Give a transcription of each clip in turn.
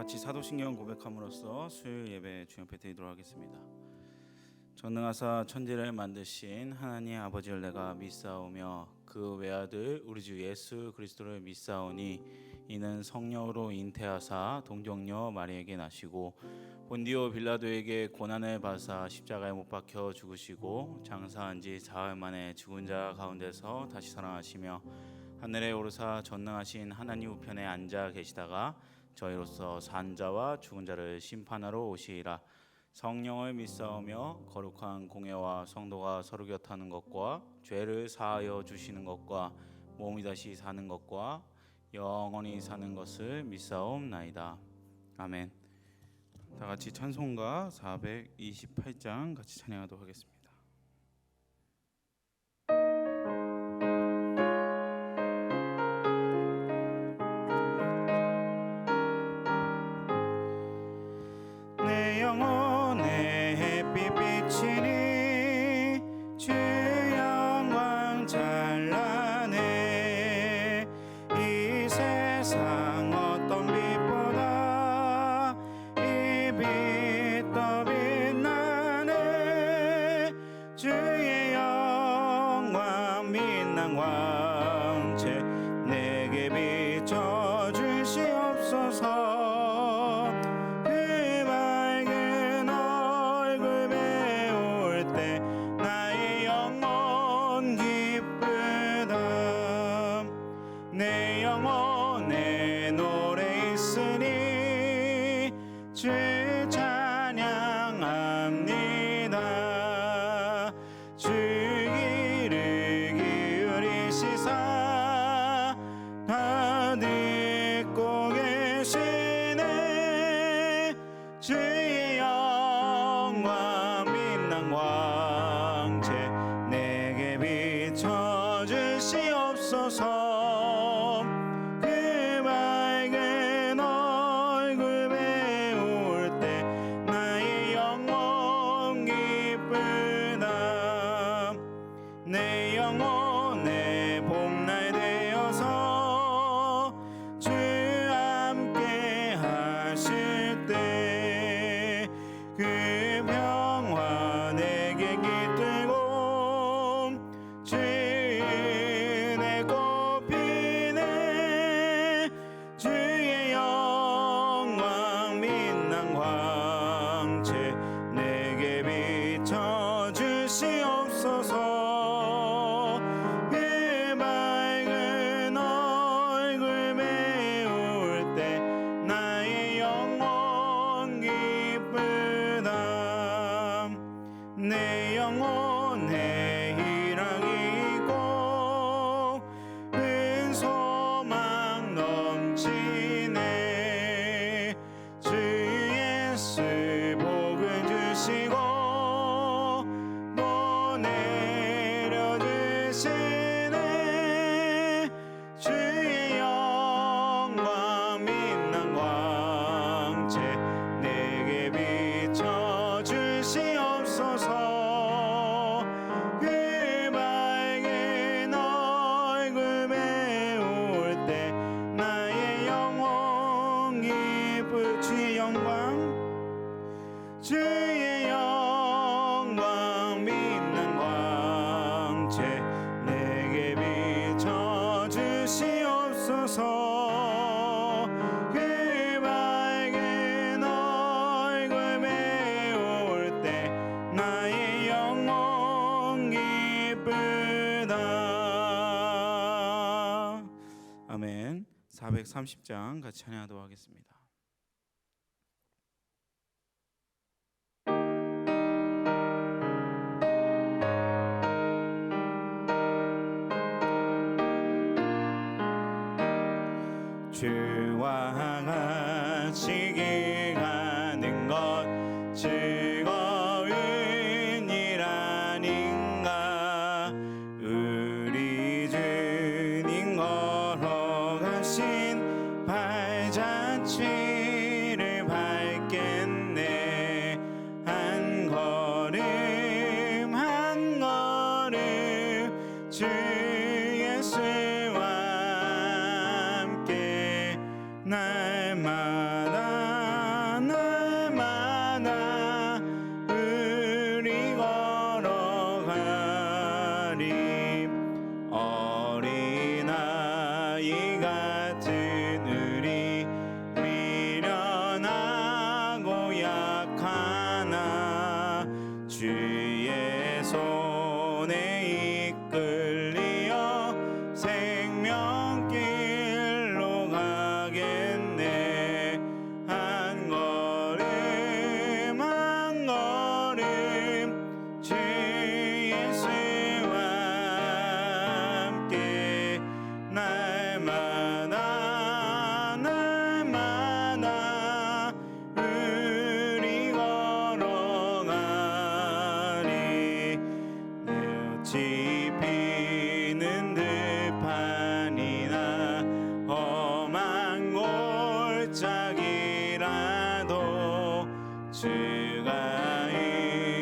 같이 사도신경 고백함으로써 수요일 예배 주역회 드리도록 하겠습니다. 전능하사 천지를 만드신 하나님 아버지를 내가 믿사오며 그 외아들 우리 주 예수 그리스도를 믿사오니 이는 성령으로 잉태하사 동정녀 마리에게 나시고 본디오 빌라도에게 고난을 받으사 십자가에 못 박혀 죽으시고 장사한 지 사흘 만에 죽은 자 가운데서 다시 살아나시며 하늘에 오르사 전능하신 하나님 우편에 앉아 계시다가 저희로서 산 자와 죽은 자를 심판하러 오시리라. 성령을 믿사오며 거룩한 공예와 성도가 서로 곁하는 것과 죄를 사하여 주시는 것과 몸이 다시 사는 것과 영원히 사는 것을 믿사옵나이다. 아멘. 다 같이 찬송가 428장 같이 찬양하도록 하겠습니다. 내 영혼의 햇빛 비치니 주 영광 찬란해. 이 세상 어떤 빛보다 이 빛 더 빛나네. 주의 영광 빛난 광채 내게 비춰 주시옵소서. 내 영혼에 노래 있으니 주 찬양합니다. 주 귀를 기울이시사 다 듣고 계시네. 주의 영광 빛난 광채 내게 비춰 주시옵소서. 내 영혼의 봄날 되어서 주 함께 하실 때 그 평화 내게 깃들고 주의 은혜 꽃피네. 주의 영광 빛난 광채 내게 비춰 주시옵소서. 내 영혼에 희락이 있고 큰 소망 넘치네. 주 예수 복을 주시고 또 내려주시네. 주의 영광 빛난 광채 내게 비춰 주시옵소서. 그 밝은 얼굴 배울 때 나의 영혼 기쁘. 주의 영광 주의 영광 빛난 광채 내게 비춰 주시옵소서. 그 밝은 얼굴 배울 때 나의 영혼 기쁘다. 아멘. 430장 같이 찬양하도록 하겠습니다. 주와 같이 길가는 것 즐거운 일 아닌가. 우리 주님 걸어가신 발자취를 밟겠네. 한 걸음 한 걸음 주 예수와 함께 날마다 주가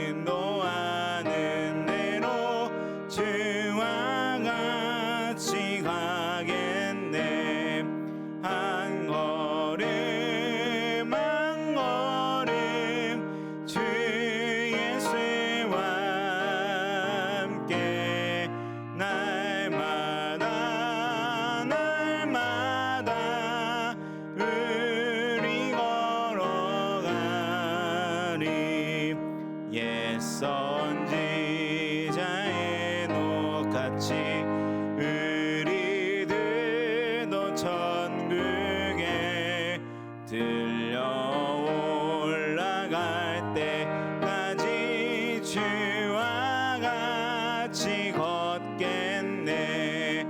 인도하는 대로 주와 같이 가겠네. 한 걸음 한 걸음 주 예수와 함께 날마다 날마다 우리 걸어가리. 옛 선지자의 녹같이 우리들도 천국에 들려 올라갈 때까지 주와 같이 걷겠네.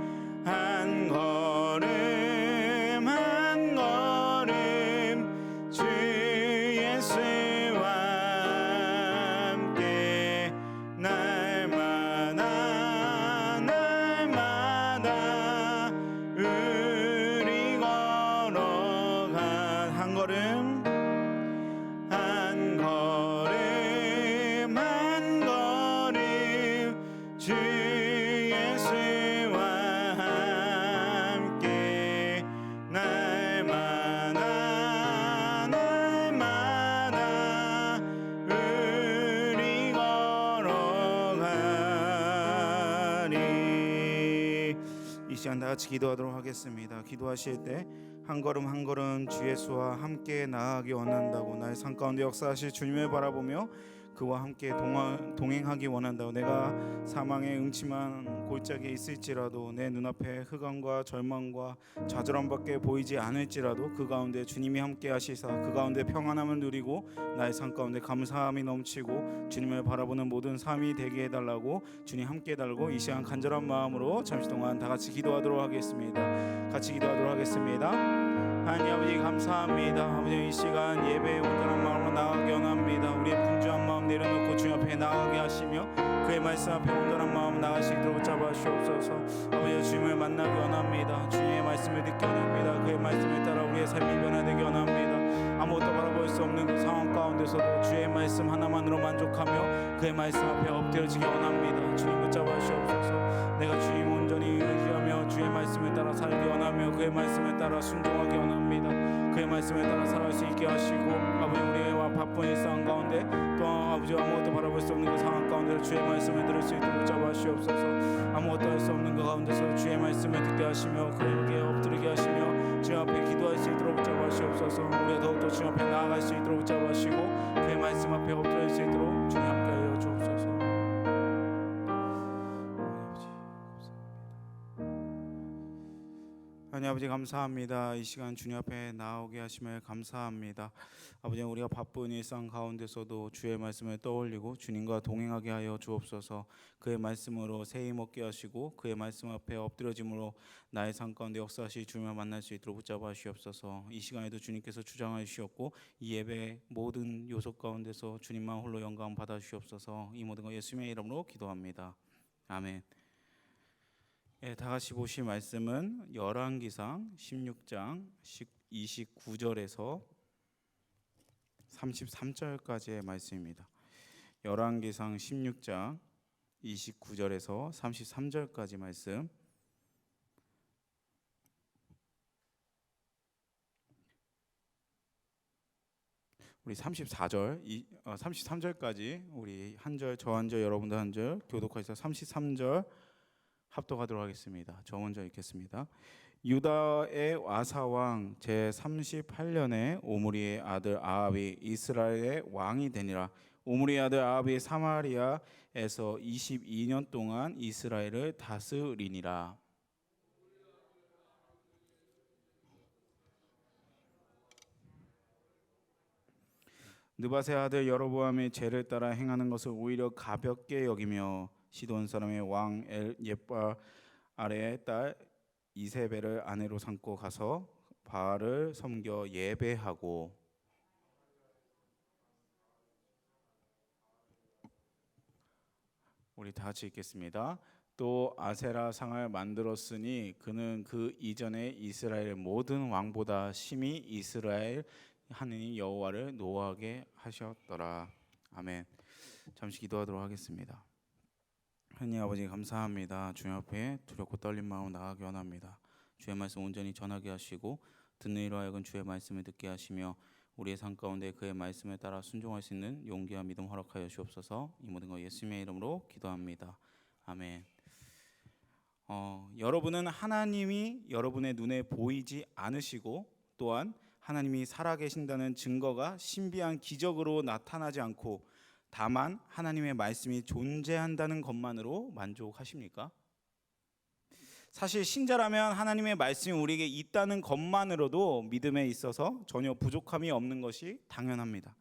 한 걸음 한 걸음 주 예수와 함께 날마다 날마다 우리 걸어간 한 걸음 한 걸음 한 걸음 주 예수와 함께 날마다 날마다 우리 걸어가리. 이 시간 다 같이 기도하도록 하겠습니다. 기도하실 때 한 걸음 한 걸음 주 예수와 함께 나아가기 원한다고, 나의 삶 가운데 역사하실 주님을 바라보며 그와 함께 동행하기 원한다고, 내가 사망의 음침한 골짜기에 있을지라도 내 눈앞에 흑암과 절망과 좌절함밖에 보이지 않을지라도 그 가운데 주님이 함께 하시사 그 가운데 평안함을 누리고 나의 삶 가운데 감사함이 넘치고 주님을 바라보는 모든 삶이 되게 해달라고 주님 함께 달고 이 시간 간절한 마음으로 잠시 동안 다 같이 기도하도록 하겠습니다. 같이 기도하도록 하겠습니다. 하나님 아버지 감사합니다. 아버지 이 시간 예배에 온전한 마음으로 나아가게 원합니다. 우리의 분주한 마음 내려놓고 주님 앞에 나아가게 하시며 그의 말씀 앞에 온전한 마음 나가시도록 잡아주옵소서. 아버지 주님을 만나기 원합니다. 주님의 말씀을 듣기 원합니다. 그의 말씀을 따라 우리의 삶이 변화되기 원합니다. 아무것도 바라볼 수 없는 그 상황 가운데서도 주의 말씀 하나만으로 만족하며 그의 말씀 앞에 엎드려지기 원합니다. 주님 붙잡아 주옵소서. 내가 주님 온전히 의지하며 주의 말씀을 따라 살기 원하며 그의 말씀을 따라 순종하기 원합니다. 그의 말씀을 따라 살아갈 수 있게 하시고 아버지 우리와 바쁜 일상 가운데 또 아버지 아무것도 바라볼 수 없는 그 상황 가운데 주의 말씀을 들을 수 있도록 붙잡아 주옵소서. 아무것도 할 수 없는 그 가운데서 주의 말씀을 듣게 하시며 그에게 엎드리게 하시며 주님 앞에 기도할 수 있도록 붙잡아 주옵소서. 우리가 더욱더 주님 앞에 나아갈 수 있도록 붙잡아 주시고 그의 말씀 앞에 엎드릴 수 있도록 주님 함께 하여 주옵소서. 하나님 아버지 감사합니다. 이 시간 주님 앞에 나오게 하심을 감사합니다. 아버지 우리가 바쁜 일상 가운데서도 주의 말씀을 떠올리고 주님과 동행하게 하여 주옵소서. 그의 말씀으로 새 힘 얻게 하시고 그의 말씀 앞에 엎드려짐으로 나의 삶 가운데 역사하시 주님을 만날 수 있도록 붙잡아 주시옵소서. 이 시간에도 주님께서 주장하여 주시옵고 이 예배 모든 요소 가운데서 주님만 홀로 영광 받아 주시옵소서. 이 모든 것 예수님의 이름으로 기도합니다. 아멘. 예, 다 같이 보실 말씀은 열왕기상 16장 29절에서 33절까지의 말씀입니다. 열왕기상 16장 29절에서 33절까지 말씀. 우리 34절, 33절까지 우리 한 절, 저 한 절, 여러분들 한 절 교독해서 33절 합독하도록 하겠습니다. 저 먼저 읽겠습니다. 유다의 와사왕 제38년에 오므리의 아들 아합이 이스라엘의 왕이 되니라. 오므리의 아들 아합이 사마리아에서 22년 동안 이스라엘을 다스리니라. 느밧의 아들 여로보암의 죄를 따라 행하는 것을 오히려 가볍게 여기며 시돈 사람의 왕 옛바알의 딸 이세벨을 아내로 삼고 가서 바알을 섬겨 예배하고. 우리 다 같이 읽겠습니다. 또 아세라 상을 만들었으니 그는 그 이전에 이스라엘 모든 왕보다 심히 이스라엘 하느님 여호와를 노하게 하셨더라. 아멘. 잠시 기도하도록 하겠습니다. 하나님 아버지 감사합니다. 주님 앞에 두렵고 떨린 마음 나가게 원합니다. 주의 말씀 온전히 전하게 하시고 듣는 이로 하여금 주의 말씀을 듣게 하시며 우리의 삶 가운데 그의 말씀에 따라 순종할 수 있는 용기와 믿음 허락하여 주옵소서. 이 모든 것 예수님의 이름으로 기도합니다. 아멘. 여러분은 하나님이 여러분의 눈에 보이지 않으시고 또한 하나님이 살아계신다는 증거가 신비한 기적으로 나타나지 않고 다만 하나님의 말씀이 존재한다는 것만으로 만족하십니까? 사실 신자라면 하나님의 말씀이 우리에게 있다는 것만으로도 믿음에 있어서 전혀 부족함이 없는 것이 당연합니다.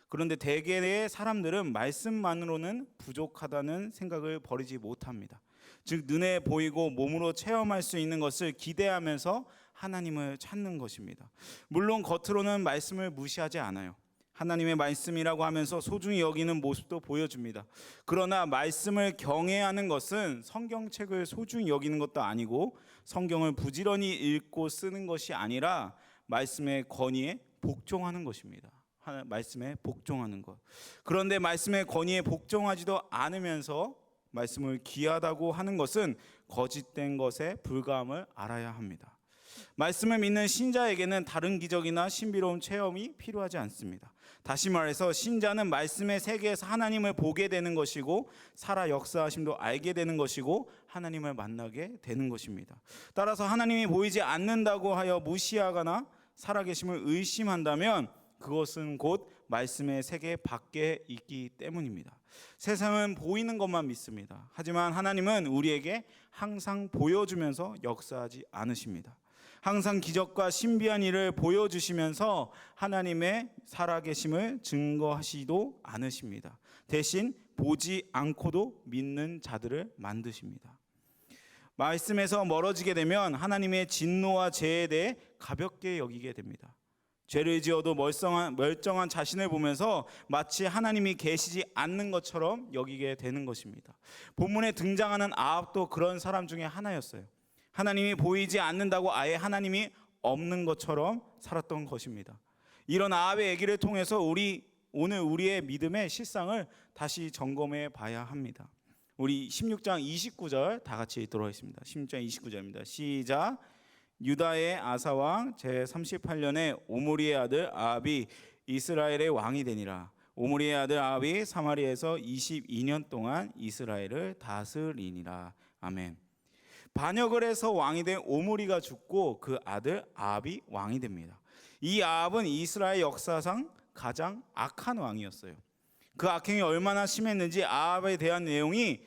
그런데 대개의 사람들은 말씀만으로는 부족하다는 생각을 버리지 못합니다. 즉 눈에 보이고 몸으로 체험할 수 있는 것을 기대하면서 하나님을 찾는 것입니다. 물론 겉으로는 말씀을 무시하지 않아요. 하나님의 말씀이라고 하면서 소중히 여기는 모습도 보여줍니다. 그러나 말씀을 경외하는 것은 성경책을 소중히 여기는 것도 아니고 성경을 부지런히 읽고 쓰는 것이 아니라 말씀의 권위에 복종하는 것입니다. 말씀에 복종하는 것. 그런데 말씀의 권위에 복종하지도 않으면서 말씀을 귀하다고 하는 것은 거짓된 것에 불과함을 알아야 합니다. 말씀을 믿는 신자에게는 다른 기적이나 신비로운 체험이 필요하지 않습니다. 다시 말해서 신자는 말씀의 세계에서 하나님을 보게 되는 것이고 살아 역사하심도 알게 되는 것이고 하나님을 만나게 되는 것입니다. 따라서 하나님이 보이지 않는다고 하여 무시하거나 살아계심을 의심한다면 그것은 곧 말씀의 세계 밖에 있기 때문입니다. 세상은 보이는 것만 믿습니다. 하지만 하나님은 우리에게 항상 보여주면서 역사하지 않으십니다. 항상 기적과 신비한 일을 보여주시면서 하나님의 살아계심을 증거하시지도 않으십니다. 대신 보지 않고도 믿는 자들을 만드십니다. 말씀에서 멀어지게 되면 하나님의 진노와 죄에 대해 가볍게 여기게 됩니다. 죄를 지어도 멀쩡한 자신을 보면서 마치 하나님이 계시지 않는 것처럼 여기게 되는 것입니다. 본문에 등장하는 아합도 그런 사람 중에 하나였어요. 하나님이 보이지 않는다고 아예 하나님이 없는 것처럼 살았던 것입니다. 이런 아합의 얘기를 통해서 오늘 우리의 믿음의 실상을 다시 점검해 봐야 합니다. 우리 16장 29절 다 같이 읽도록 하겠습니다. 16장 29절입니다. 시작. 유다의 아사왕 제38년에 오므리의 아들 아합이 이스라엘의 왕이 되니라. 오므리의 아들 아합이 사마리아에서 22년 동안 이스라엘을 다스리니라. 아멘. 반역을 해서 왕이 된 오므리가 죽고 그 아들 아합이 왕이 됩니다. 이 아합은 이스라엘 역사상 가장 악한 왕이었어요. 그 악행이 얼마나 심했는지 아합에 대한 내용이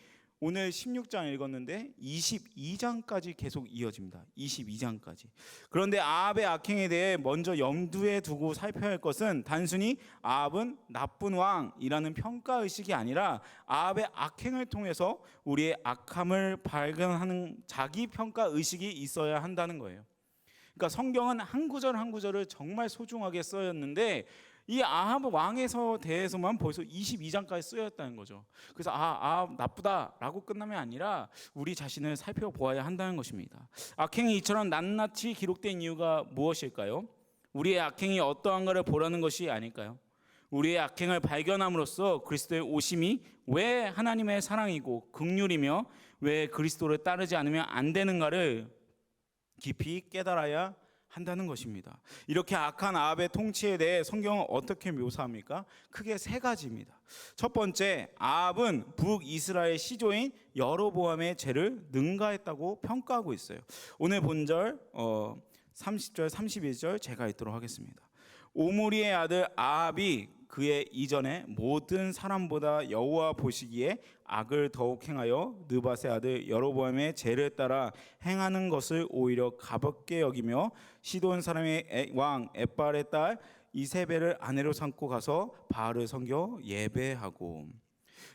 오늘 16장 읽었는데 22장까지 계속 이어집니다. 22장까지. 그런데 아합의 악행에 대해 먼저 염두에 두고 살펴야 할 것은 단순히 아합은 나쁜 왕이라는 평가의식이 아니라 아합의 악행을 통해서 우리의 악함을 발견하는 자기 평가의식이 있어야 한다는 거예요. 그러니까 성경은 한 구절 한 구절을 정말 소중하게 쓰였는데 이 아합 왕에서 대해서만 벌써 22장까지 쓰였다는 거죠. 그래서 아합 나쁘다라고 끝나면 아니라 우리 자신을 살펴보아야 한다는 것입니다. 악행이 이처럼 낱낱이 기록된 이유가 무엇일까요? 우리의 악행이 어떠한가를 보라는 것이 아닐까요? 우리의 악행을 발견함으로써 그리스도의 오심이 왜 하나님의 사랑이고 긍휼이며 왜 그리스도를 따르지 않으면 안 되는가를 깊이 깨달아야 한다는 것입니다. 이렇게 악한 아합의 통치에 대해 성경은 어떻게 묘사합니까? 크게 세 가지입니다. 첫 번째, 아합은 북이스라엘 시조인 여로보암의 죄를 능가했다고 평가하고 있어요. 오늘 본절 30절 31절 제가 읽도록 하겠습니다. 오므리의 아들 아합이 그의 이전에 모든 사람보다 여호와 보시기에 악을 더욱 행하여 느밧의 아들 여로보암의 죄를 따라 행하는 것을 오히려 가볍게 여기며 시돈 사람의 왕 엣발의 딸 이세벨을 아내로 삼고 가서 바알을 섬겨 예배하고.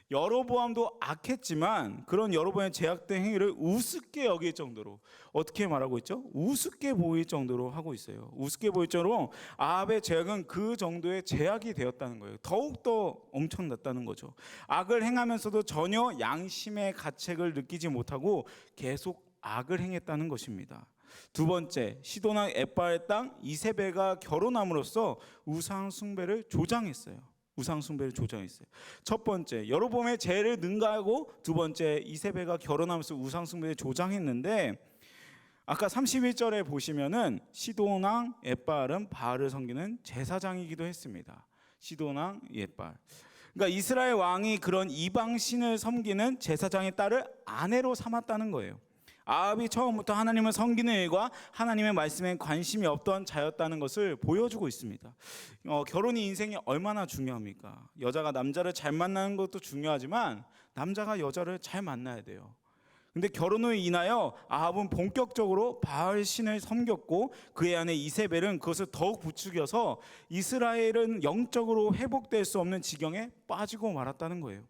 여로보암도 악했지만 그런 여로보암의 죄악된 행위를 우습게 여길 정도로, 어떻게 말하고 있죠? 우습게 보일 정도로 하고 있어요. 우습게 보일 정도로 아합의 죄악은 그 정도의 죄악이 되었다는 거예요. 더욱더 엄청났다는 거죠. 악을 행하면서도 전혀 양심의 가책을 느끼지 못하고 계속 악을 행했다는 것입니다. 두 번째, 시돈왕 엣바의 땅 이세벨과 결혼함으로써 우상 숭배를 조장했어요. 우상 숭배를 조장했어요. 첫 번째, 여로보암의 죄를 능가하고, 두 번째, 이세벨과 결혼하면서 우상 숭배를 조장했는데, 아까 31절에 보시면은 시돈왕 엣바알은 바알을 섬기는 제사장이기도 했습니다. 시돈왕 엣바알. 그러니까 이스라엘 왕이 그런 이방 신을 섬기는 제사장의 딸을 아내로 삼았다는 거예요. 아합이 처음부터 하나님을 섬기는 일과 하나님의 말씀에 관심이 없던 자였다는 것을 보여주고 있습니다. 결혼이 인생이 얼마나 중요합니까? 여자가 남자를 잘 만나는 것도 중요하지만 남자가 여자를 잘 만나야 돼요. 근데 결혼으로 인하여 아합은 본격적으로 바알 신을 섬겼고, 그의 아내 이세벨은 그것을 더욱 부추겨서 이스라엘은 영적으로 회복될 수 없는 지경에 빠지고 말았다는 거예요.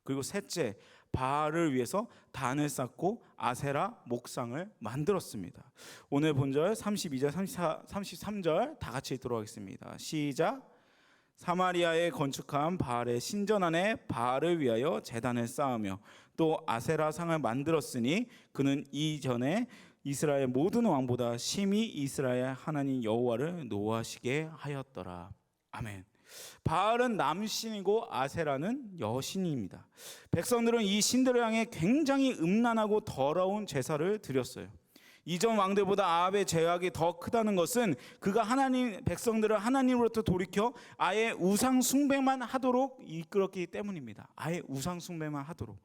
그리고 셋째, 바알을 위해서 단을 쌓고 아세라 목상을 만들었습니다. 오늘 본절 32절, 34, 33절 다 같이 읽도록 하겠습니다. 시작. 사마리아에 건축한 바알의 신전 안에 바알을 위하여 제단을 쌓으며 또 아세라 상을 만들었으니 그는 이전에 이스라엘 모든 왕보다 심히 이스라엘 하나님 여호와를 노하시게 하였더라. 아멘. 바알은 남신이고 아세라는 여신입니다. 백성들은 이 신들을 향해 굉장히 음란하고 더러운 제사를 드렸어요. 이전 왕들보다 아합의 죄악이 더 크다는 것은 그가 백성들을 하나님으로부터 돌이켜 아예 우상 숭배만 하도록 이끌었기 때문입니다. 아예 우상 숭배만 하도록.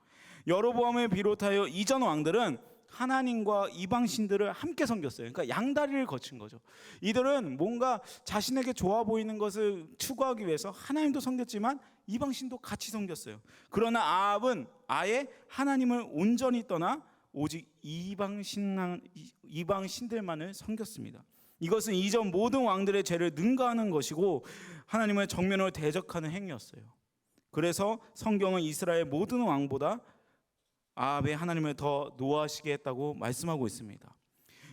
여로보암을 비롯하여 이전 왕들은 하나님과 이방 신들을 함께 섬겼어요. 그러니까 양다리를 거친 거죠. 이들은 뭔가 자신에게 좋아 보이는 것을 추구하기 위해서 하나님도 섬겼지만 이방 신도 같이 섬겼어요. 그러나 아합은 아예 하나님을 온전히 떠나 오직 이방 신들만을 섬겼습니다. 이것은 이전 모든 왕들의 죄를 능가하는 것이고 하나님을 정면으로 대적하는 행위였어요. 그래서 성경은 이스라엘 모든 왕보다 아합의 하나님을 더 노하시게 했다고 말씀하고 있습니다.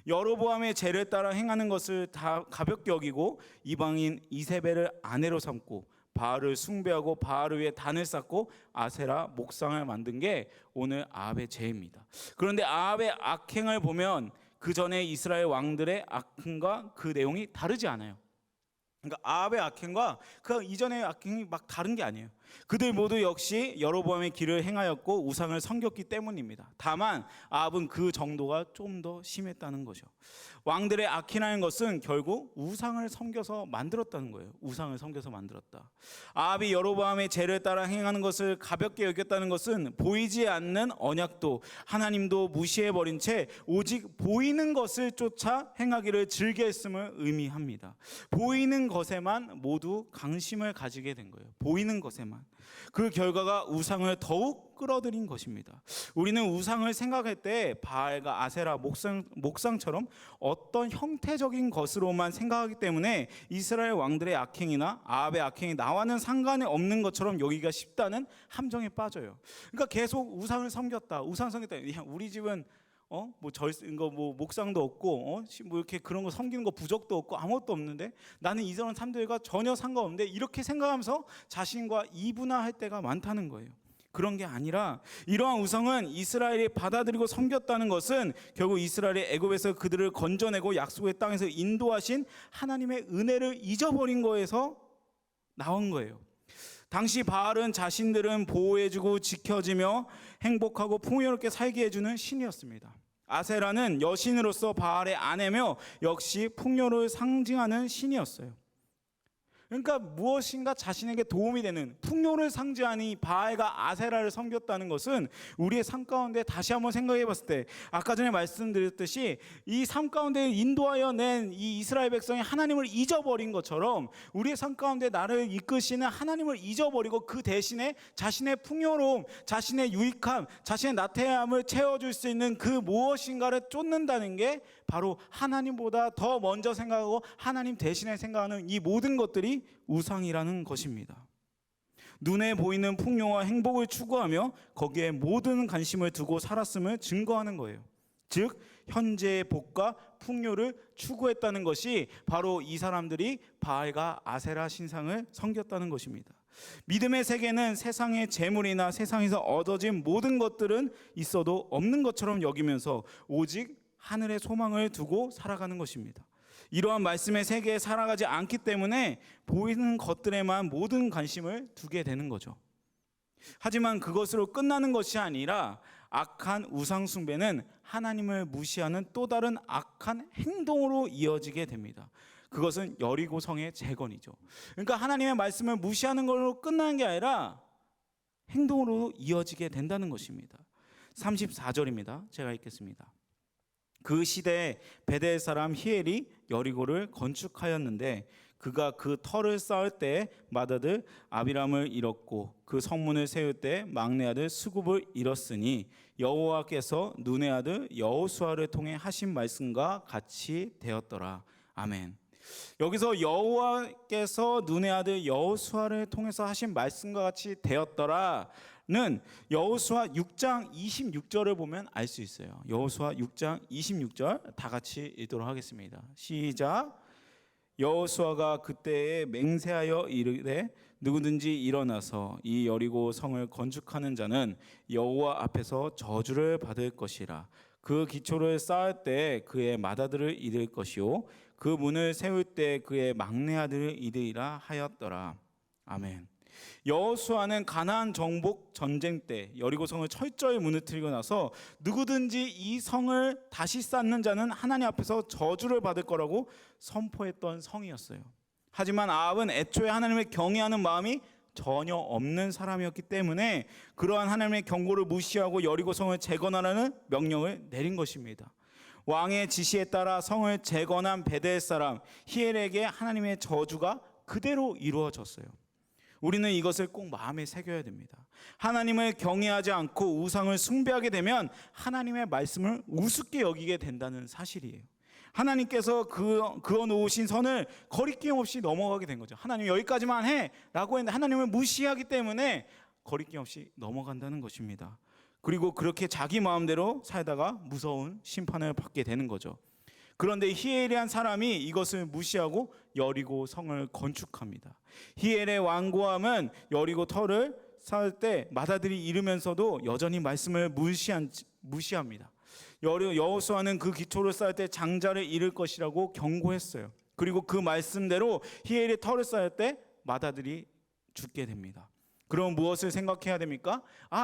여로보암의 죄를 따라 행하는 것을 다 가볍게 여기고 이방인 이세벨을 아내로 삼고 바알을 숭배하고 바알을 위해 단을 쌓고 아세라 목상을 만든 게 오늘 아합의 죄입니다. 그런데 아합의 악행을 보면 그 전에 이스라엘 왕들의 악행과 그 내용이 다르지 않아요. 그러니까 아합의 악행과 그 이전의 악행이 막 다른 게 아니에요. 그들 모두 역시 여로보암의 길을 행하였고 우상을 섬겼기 때문입니다. 다만 아합은 그 정도가 좀 더 심했다는 거죠. 왕들의 악행이라는 것은 결국 우상을 섬겨서 만들었다는 거예요. 우상을 섬겨서 만들었다. 아합이 여로보암의 죄를 따라 행하는 것을 가볍게 여겼다는 것은 보이지 않는 언약도 하나님도 무시해버린 채 오직 보이는 것을 쫓아 행하기를 즐겼음을 의미합니다. 보이는 것에만 모두 강심을 가지게 된 거예요. 보이는 것에만. 그 결과가 우상을 더욱 끌어들인 것입니다. 우리는 우상을 생각할 때 바알과 아세라 목상처럼 어떤 형태적인 것으로만 생각하기 때문에 이스라엘 왕들의 악행이나 아합의 악행이 나와는 상관이 없는 것처럼 여기가 쉽다는 함정에 빠져요. 그러니까 계속 우상을 섬겼다. 우상 섬겼다. 우리 집은 목상도 없고 뭐 이렇게 그런 거 섬기는 거 부적도 없고 아무것도 없는데 나는 이런 사람들과 전혀 상관없는데 이렇게 생각하면서 자신과 이분화할 때가 많다는 거예요. 그런 게 아니라 이러한 우상은 이스라엘이 받아들이고 섬겼다는 것은 결국 이스라엘이 애굽에서 그들을 건져내고 약속의 땅에서 인도하신 하나님의 은혜를 잊어버린 거에서 나온 거예요. 당시 바알은 자신들은 보호해주고 지켜주며 행복하고 풍요롭게 살게 해주는 신이었습니다. 아세라는 여신으로서 바알의 아내며 역시 풍요를 상징하는 신이었어요. 그러니까 무엇인가 자신에게 도움이 되는 풍요를 상징하는 이 바알과 아세라를 섬겼다는 것은 우리의 삶 가운데 다시 한번 생각해 봤을 때 아까 전에 말씀드렸듯이 이 삶 가운데 인도하여 낸 이 이스라엘 백성이 하나님을 잊어버린 것처럼 우리의 삶 가운데 나를 이끄시는 하나님을 잊어버리고 그 대신에 자신의 풍요로움, 자신의 유익함, 자신의 나태함을 채워줄 수 있는 그 무엇인가를 쫓는다는 게 바로 하나님보다 더 먼저 생각하고 하나님 대신에 생각하는 이 모든 것들이 우상이라는 것입니다. 눈에 보이는 풍요와 행복을 추구하며 거기에 모든 관심을 두고 살았음을 증거하는 거예요. 즉 현재의 복과 풍요를 추구했다는 것이 바로 이 사람들이 바알과 아세라 신상을 섬겼다는 것입니다. 믿음의 세계는 세상의 재물이나 세상에서 얻어진 모든 것들은 있어도 없는 것처럼 여기면서 오직 하늘의 소망을 두고 살아가는 것입니다. 이러한 말씀의 세계에 살아가지 않기 때문에 보이는 것들에만 모든 관심을 두게 되는 거죠. 하지만 그것으로 끝나는 것이 아니라 악한 우상 숭배는 하나님을 무시하는 또 다른 악한 행동으로 이어지게 됩니다. 그것은 여리고 성의 재건이죠. 그러니까 하나님의 말씀을 무시하는 걸로 끝나는 게 아니라 행동으로 이어지게 된다는 것입니다. 34절입니다. 제가 읽겠습니다. 그 시대에 베델 사람 히엘이 여리고를 건축하였는데 그가 그 터를 쌓을 때 맏아들 아비람을 잃었고 그 성문을 세울 때 막내 아들 수굽을 잃었으니 여호와께서 눈의 아들 여호수아를 통해 하신 말씀과 같이 되었더라. 아멘. 여기서 여호와께서 눈의 아들 여호수아를 통해서 하신 말씀과 같이 되었더라 는 여호수아 6장 26절을 보면 알 수 있어요. 여호수아 6장 26절 다 같이 읽도록 하겠습니다. 시작. 여호수아가 그때에 맹세하여 이르되 누구든지 일어나서 이 여리고 성을 건축하는 자는 여호와 앞에서 저주를 받을 것이라. 그 기초를 쌓을 때 그의 맏아들을 잃을 것이요 그 문을 세울 때 그의 막내 아들을 잃으리라 하였더라. 아멘. 여호수아는 가나안 정복 전쟁 때 여리고성을 철저히 무너뜨리고 나서 누구든지 이 성을 다시 쌓는 자는 하나님 앞에서 저주를 받을 거라고 선포했던 성이었어요. 하지만 아합은 애초에 하나님을 경외하는 마음이 전혀 없는 사람이었기 때문에 그러한 하나님의 경고를 무시하고 여리고성을 재건하라는 명령을 내린 것입니다. 왕의 지시에 따라 성을 재건한 베델 사람 히엘에게 하나님의 저주가 그대로 이루어졌어요. 우리는 이것을 꼭 마음에 새겨야 됩니다. 하나님을 경외하지 않고 우상을 숭배하게 되면 하나님의 말씀을 우습게 여기게 된다는 사실이에요. 하나님께서 그어 놓으신 선을 거리낌 없이 넘어가게 된 거죠. 하나님 여기까지만 해 라고 했는데 하나님을 무시하기 때문에 거리낌 없이 넘어간다는 것입니다. 그리고 그렇게 자기 마음대로 살다가 무서운 심판을 받게 되는 거죠. 그런데 히엘이란 사람이 이것을 무시하고 여리고 성을 건축합니다. 히엘의 완고함은 여리고 터를 쌓을 때 맏아들이 잃으면서도 여전히 말씀을 무시합니다. 여호수아는 그 기초를 쌓을 때 장자를 잃을 것이라고 경고했어요. 그리고 그 말씀대로 히엘이 터를 쌓을 때 맏아들이 죽게 됩니다. 그럼 무엇을 생각해야 됩니까?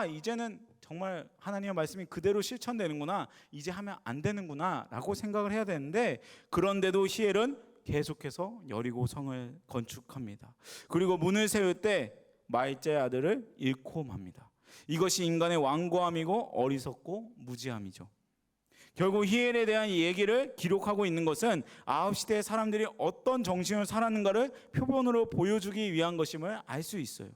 이제는 정말 하나님의 말씀이 그대로 실천되는구나, 이제 하면 안 되는구나 라고 생각을 해야 되는데, 그런데도 히엘은 계속해서 여리고 성을 건축합니다. 그리고 문을 세울 때 말제 아들을 잃고 맙니다. 이것이 인간의 완고함이고 어리석고 무지함이죠. 결국 히엘에 대한 이 얘기를 기록하고 있는 것은 아합 시대의 사람들이 어떤 정신을 살았는가를 표본으로 보여주기 위한 것임을 알 수 있어요.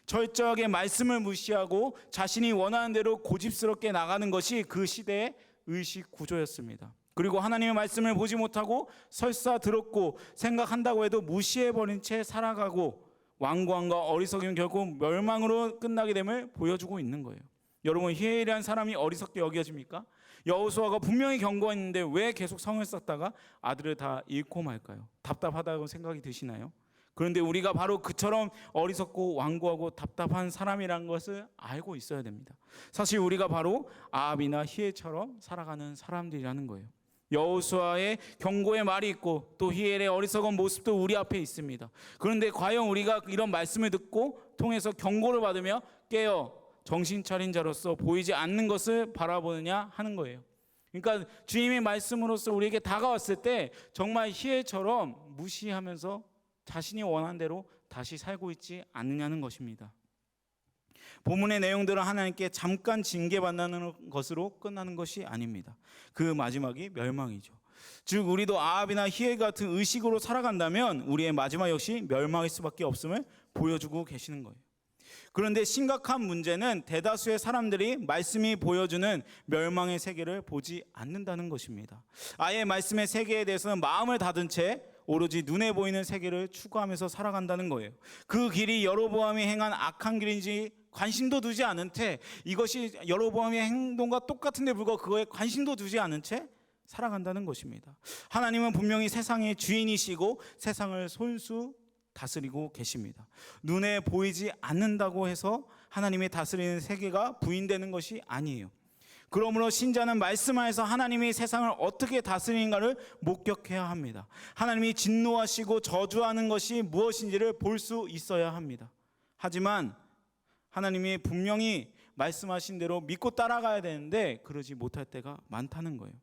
철저하게 말씀을 무시하고 자신이 원하는 대로 고집스럽게 나가는 것이 그 시대의 의식 구조였습니다. 그리고 하나님의 말씀을 보지 못하고 설사 들었고 생각한다고 해도 무시해버린 채 살아가고 완고함과 어리석음은 결국 멸망으로 끝나게 됨을 보여주고 있는 거예요. 여러분, 히엘이라는 사람이 어리석게 여겨집니까? 여호수아가 분명히 경고했는데 왜 계속 성을 쌓다가 아들을 다 잃고 말까요? 답답하다고 생각이 드시나요? 그런데 우리가 바로 그처럼 어리석고 완고하고 답답한 사람이라는 것을 알고 있어야 됩니다. 사실 우리가 바로 아합이나 히엘처럼 살아가는 사람들이라는 거예요. 여호수아의 경고의 말이 있고 또 히엘의 어리석은 모습도 우리 앞에 있습니다. 그런데 과연 우리가 이런 말씀을 듣고 통해서 경고를 받으며 깨어 정신 차린 자로서 보이지 않는 것을 바라보느냐 하는 거예요. 그러니까 주님의 말씀으로서 우리에게 다가왔을 때 정말 히엘처럼 무시하면서 자신이 원하는 대로 다시 살고 있지 않느냐는 것입니다. 본문의 내용들은 하나님께 잠깐 징계받는 것으로 끝나는 것이 아닙니다. 그 마지막이 멸망이죠. 즉 우리도 아합이나 히엘 같은 의식으로 살아간다면 우리의 마지막 역시 멸망일 수밖에 없음을 보여주고 계시는 거예요. 그런데 심각한 문제는 대다수의 사람들이 말씀이 보여주는 멸망의 세계를 보지 않는다는 것입니다. 아예 말씀의 세계에 대해서는 마음을 닫은 채 오로지 눈에 보이는 세계를 추구하면서 살아간다는 거예요. 그 길이 여로보암이 행한 악한 길인지 관심도 두지 않은 채, 이것이 여로보암의 행동과 똑같은데 불구하고 그거에 관심도 두지 않은 채 살아간다는 것입니다. 하나님은 분명히 세상의 주인이시고 세상을 손수 다스리고 계십니다. 눈에 보이지 않는다고 해서 하나님의 다스리는 세계가 부인되는 것이 아니에요. 그러므로 신자는 말씀 안에서 하나님이 세상을 어떻게 다스리는가를 목격해야 합니다. 하나님이 진노하시고 저주하는 것이 무엇인지를 볼 수 있어야 합니다. 하지만 하나님이 분명히 말씀하신 대로 믿고 따라가야 되는데 그러지 못할 때가 많다는 거예요.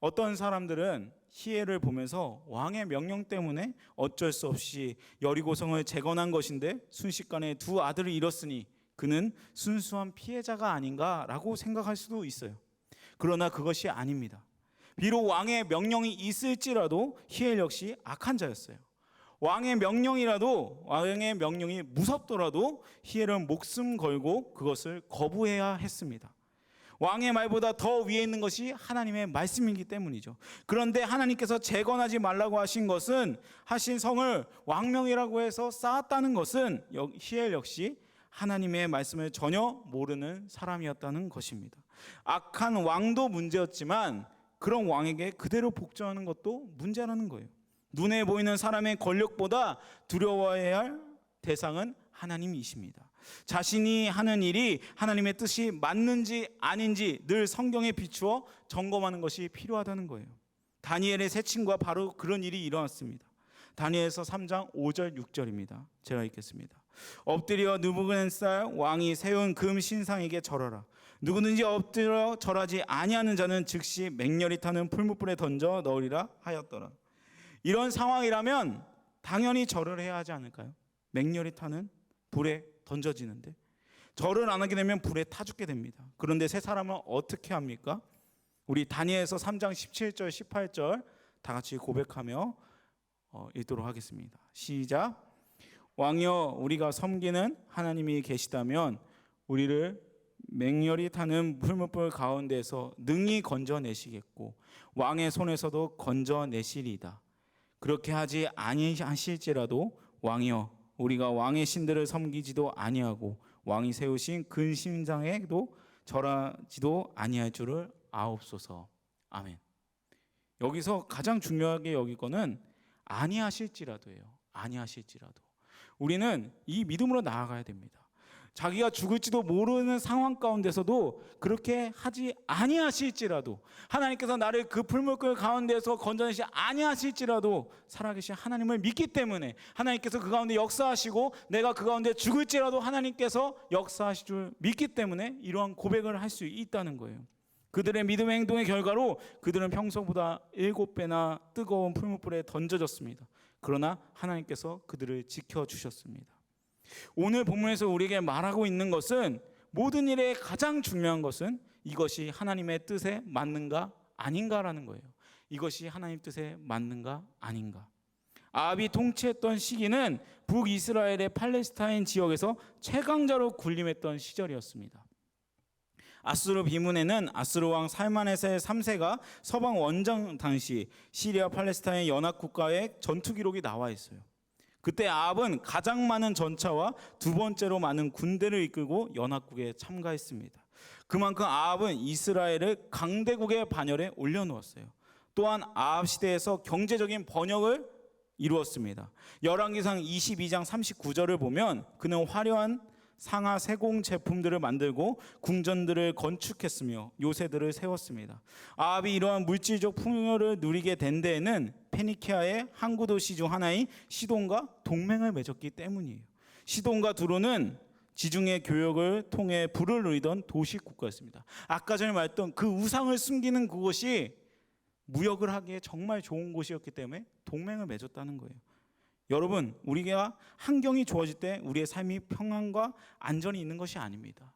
어떤 사람들은 희애를 보면서 왕의 명령 때문에 어쩔 수 없이 여리고성을 재건한 것인데 순식간에 두 아들을 잃었으니 그는 순수한 피해자가 아닌가라고 생각할 수도 있어요. 그러나 그것이 아닙니다. 비록 왕의 명령이 있을지라도 히엘 역시 악한 자였어요. 왕의 명령이 무섭더라도 히엘은 목숨 걸고 그것을 거부해야 했습니다. 왕의 말보다 더 위에 있는 것이 하나님의 말씀이기 때문이죠. 그런데 하나님께서 재건하지 말라고 하신 성을 왕명이라고 해서 쌓았다는 것은 히엘 역시 하나님의 말씀을 전혀 모르는 사람이었다는 것입니다. 악한 왕도 문제였지만 그런 왕에게 그대로 복종하는 것도 문제라는 거예요. 눈에 보이는 사람의 권력보다 두려워해야 할 대상은 하나님이십니다. 자신이 하는 일이 하나님의 뜻이 맞는지 아닌지 늘 성경에 비추어 점검하는 것이 필요하다는 거예요. 다니엘의 세 친구와 바로 그런 일이 일어났습니다. 다니엘서 3장 5절 6절입니다. 제가 읽겠습니다. 엎드려 느부갓네살 왕이 세운 금 신상에게 절하라. 누구든지 엎드려 절하지 아니하는 자는 즉시 맹렬히 타는 풀무불에 던져 넣으리라 하였더라. 이런 상황이라면 당연히 절을 해야 하지 않을까요? 맹렬히 타는 불에 던져지는데 절을 안 하게 되면 불에 타 죽게 됩니다. 그런데 세 사람은 어떻게 합니까? 우리 다니엘서 3장 17절 18절 다 같이 고백하며 읽도록 하겠습니다. 시작. 왕이여, 우리가 섬기는 하나님이 계시다면 우리를 맹렬히 타는 풀무불 가운데서 능히 건져내시겠고 왕의 손에서도 건져내시리이다. 그렇게 하지 아니하실지라도 왕이여, 우리가 왕의 신들을 섬기지도 아니하고 왕이 세우신 근 신상에도 절하지도 아니할 줄을 아옵소서. 아멘. 여기서 가장 중요하게 여길 거는 아니하실지라도예요. 아니하실지라도. 우리는 이 믿음으로 나아가야 됩니다. 자기가 죽을지도 모르는 상황 가운데서도 그렇게 하지 아니하실지라도, 하나님께서 나를 그 풀무불 가운데서 건져내시 아니하실지라도 살아계신 하나님을 믿기 때문에 하나님께서 그 가운데 역사하시고 내가 그 가운데 죽을지라도 하나님께서 역사하실 줄 믿기 때문에 이러한 고백을 할 수 있다는 거예요. 그들의 믿음의 행동의 결과로 그들은 평소보다 7배나 뜨거운 풀무불에 던져졌습니다. 그러나 하나님께서 그들을 지켜주셨습니다. 오늘 본문에서 우리에게 말하고 있는 것은, 모든 일에 가장 중요한 것은 이것이 하나님의 뜻에 맞는가 아닌가라는 거예요. 이것이 하나님 뜻에 맞는가 아닌가. 아합이 통치했던 시기는 북이스라엘의 팔레스타인 지역에서 최강자로 군림했던 시절이었습니다. 아수르 비문에는 아수르 왕 살마네세 3세가 서방 원정 당시 시리아 팔레스타인 연합국가의 전투 기록이 나와 있어요. 그때 아합은 가장 많은 전차와 두 번째로 많은 군대를 이끌고 연합국에 참가했습니다. 그만큼 아합은 이스라엘을 강대국의 반열에 올려놓았어요. 또한 아합 시대에서 경제적인 번영을 이루었습니다. 열왕기상 22장 39절을 보면 그는 화려한 상하 세공 제품들을 만들고 궁전들을 건축했으며 요새들을 세웠습니다. 아합이 이러한 물질적 풍요를 누리게 된 데에는 페니키아의 항구 도시 중 하나인 시돈과 동맹을 맺었기 때문이에요. 시돈과 두로는 지중해 교역을 통해 부를 누리던 도시 국가였습니다. 아까 전에 말했던 그 우상을 숨기는 그곳이 무역을 하기에 정말 좋은 곳이었기 때문에 동맹을 맺었다는 거예요. 여러분, 우리가 환경이 좋아질 때 우리의 삶이 평안과 안전이 있는 것이 아닙니다.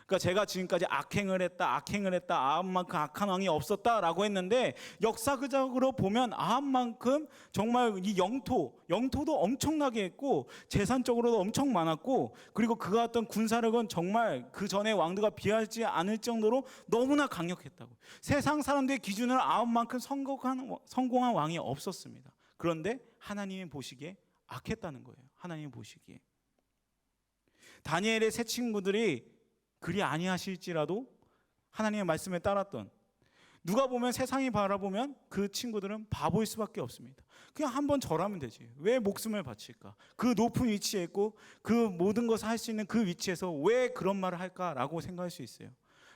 그러니까 제가 지금까지 악행을 했다 아합만큼 악한 왕이 없었다라고 했는데, 역사적으로 보면 아합만큼 정말 이 영토도 엄청나게 했고 재산적으로도 엄청 많았고, 그리고 그가 했던 군사력은 정말 그 전에 왕들과 비하지 않을 정도로 너무나 강력했다고. 세상 사람들의 기준으로 아합만큼 성공한 왕이 없었습니다. 그런데 하나님이 보시기에 악했다는 거예요. 하나님이 보시기에. 다니엘의 세 친구들이 그리 아니하실지라도 하나님의 말씀에 따랐던, 누가 보면 세상이 바라보면 그 친구들은 바보일 수밖에 없습니다. 그냥 한번 절하면 되지, 왜 목숨을 바칠까? 그 높은 위치에 있고 그 모든 것을 할 수 있는 그 위치에서 왜 그런 말을 할까라고 생각할 수 있어요.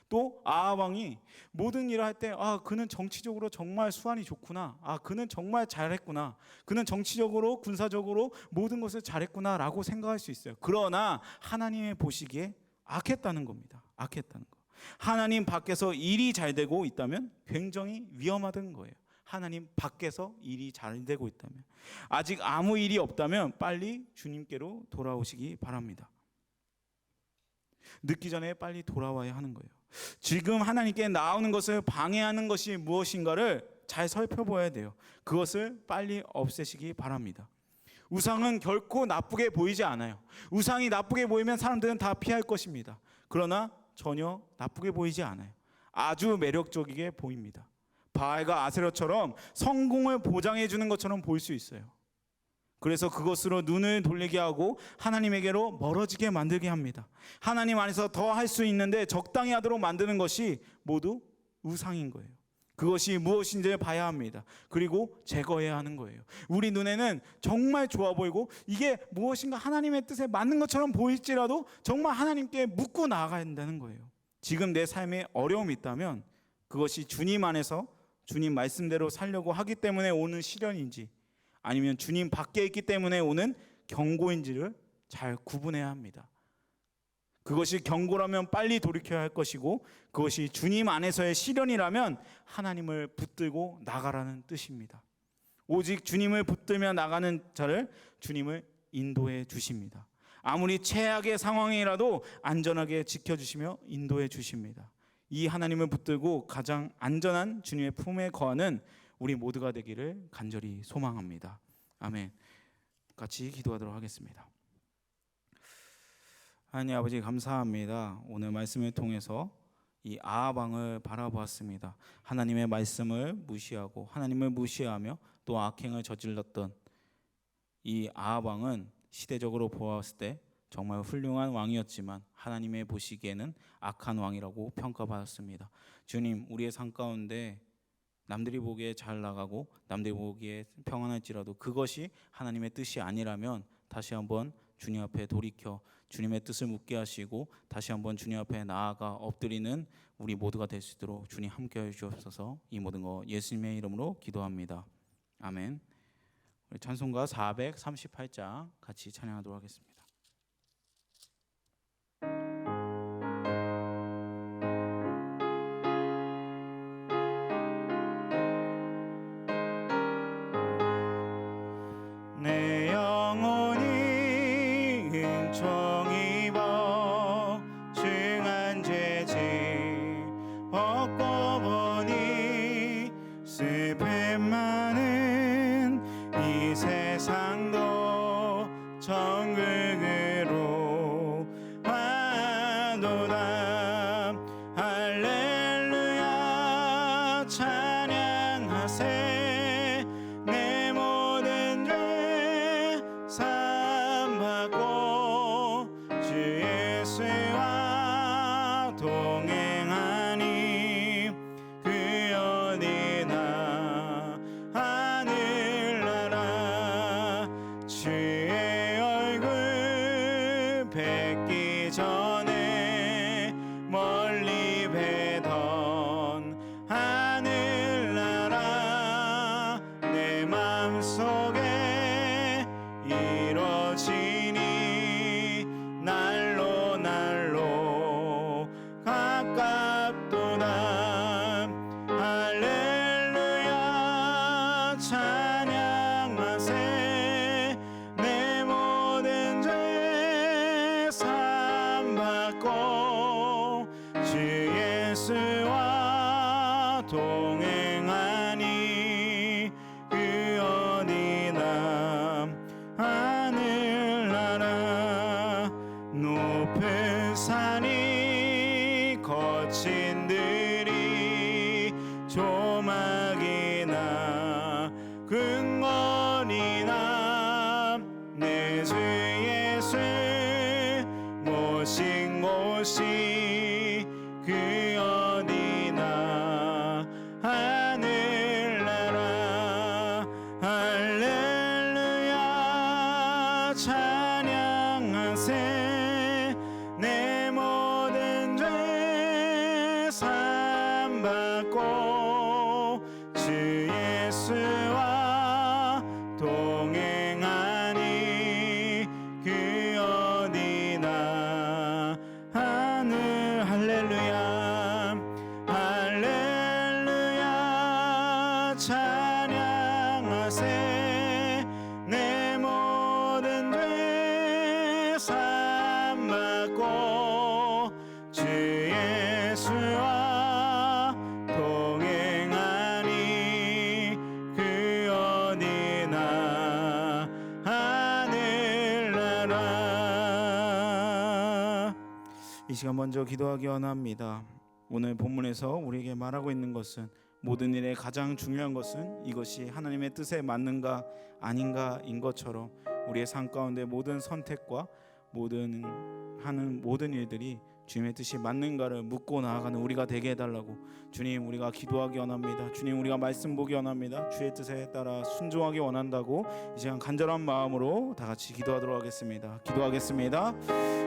또 아합 왕이 모든 일을 할 때 그는 정치적으로 정말 수완이 좋구나, 그는 정말 잘했구나, 그는 정치적으로 군사적으로 모든 것을 잘했구나 라고 생각할 수 있어요. 그러나 하나님의 보시기에 악했다는 겁니다. 악했다는 거. 하나님 밖에서 일이 잘 되고 있다면 굉장히 위험하다는 거예요. 하나님 밖에서 일이 잘 되고 있다면, 아직 아무 일이 없다면 빨리 주님께로 돌아오시기 바랍니다. 늦기 전에 빨리 돌아와야 하는 거예요. 지금 하나님께 나오는 것을 방해하는 것이 무엇인가를 잘 살펴봐야 돼요. 그것을 빨리 없애시기 바랍니다. 우상은 결코 나쁘게 보이지 않아요. 우상이 나쁘게 보이면 사람들은 다 피할 것입니다. 그러나 전혀 나쁘게 보이지 않아요. 아주 매력적이게 보입니다. 바알과 아세라처럼 성공을 보장해 주는 것처럼 보일 수 있어요. 그래서 그것으로 눈을 돌리게 하고 하나님에게로 멀어지게 만들게 합니다. 하나님 안에서 더 할 수 있는데 적당히 하도록 만드는 것이 모두 우상인 거예요. 그것이 무엇인지를 봐야 합니다. 그리고 제거해야 하는 거예요. 우리 눈에는 정말 좋아 보이고 이게 무엇인가 하나님의 뜻에 맞는 것처럼 보일지라도 정말 하나님께 묻고 나아가야 한다는 거예요. 지금 내 삶에 어려움이 있다면 그것이 주님 안에서 주님 말씀대로 살려고 하기 때문에 오는 시련인지, 아니면 주님 밖에 있기 때문에 오는 경고인지를 잘 구분해야 합니다. 그것이 경고라면 빨리 돌이켜야 할 것이고, 그것이 주님 안에서의 시련이라면 하나님을 붙들고 나가라는 뜻입니다. 오직 주님을 붙들며 나가는 자를 주님을 인도해 주십니다. 아무리 최악의 상황이라도 안전하게 지켜주시며 인도해 주십니다. 이 하나님을 붙들고 가장 안전한 주님의 품에 거하는 우리 모두가 되기를 간절히 소망합니다. 아멘. 같이 기도하도록 하겠습니다. 하나님 아버지, 감사합니다. 오늘 말씀을 통해서 이 아합 왕을 바라보았습니다. 하나님의 말씀을 무시하고 하나님을 무시하며 또 악행을 저질렀던 이 아합 왕은 시대적으로 보았을 때 정말 훌륭한 왕이었지만 하나님의 보시기에는 악한 왕이라고 평가받았습니다. 주님, 우리의 삶 가운데 남들이 보기에 잘 나가고 남들이 보기에 평안할지라도 그것이 하나님의 뜻이 아니라면 다시 한번 주님 앞에 돌이켜 주님의 뜻을 묻게 하시고 다시 한번 주님 앞에 나아가 엎드리는 우리 모두가 될 수 있도록 주님 함께해 주옵소서. 이 모든 거 예수님의 이름으로 기도합니다. 아멘. 우리 찬송가 438장 같이 찬양하도록 하겠습니다. 내 영혼이 은총입어 중한 죄짐 벗고 보니 슬픔 많은 이 세상도 정극으로 하도다. 할렐루야 찬양하세. 내 모든 죄 사함받고 주 예수와 동행하니 그 어디나 하늘나라. 주의 얼굴 뵙기 전에 멀리 뵈던 하늘나라 내 맘속에 이루어지니 날로 날로 가깝도다. 할렐루야 찬양하세. 내 모든 죄 사함받고 주 예수와 동행하니 그 어디나 하늘나라. 높은 산이 거친 들이 조막이나 근거리나 내 주 예수 모신 곳이 그 어디나 하늘나라. 할렐루야 찬양하세. 내 모든 죄 이 시간 먼저 기도하기 원합니다. 오늘 본문에서 우리에게 말하고 있는 것은 모든 일에 가장 중요한 것은 이것이 하나님의 뜻에 맞는가 아닌가인 것처럼 우리의 삶 가운데 모든 선택과 하는 모든 일들이 주님의 뜻이 맞는가를 묻고 나아가는 우리가 되게 해달라고 주님 우리가 기도하기 원합니다. 주님 우리가 말씀 보기 원합니다. 주의 뜻에 따라 순종하기 원한다고 이 시간 간절한 마음으로 다 같이 기도하도록 하겠습니다. 기도하겠습니다.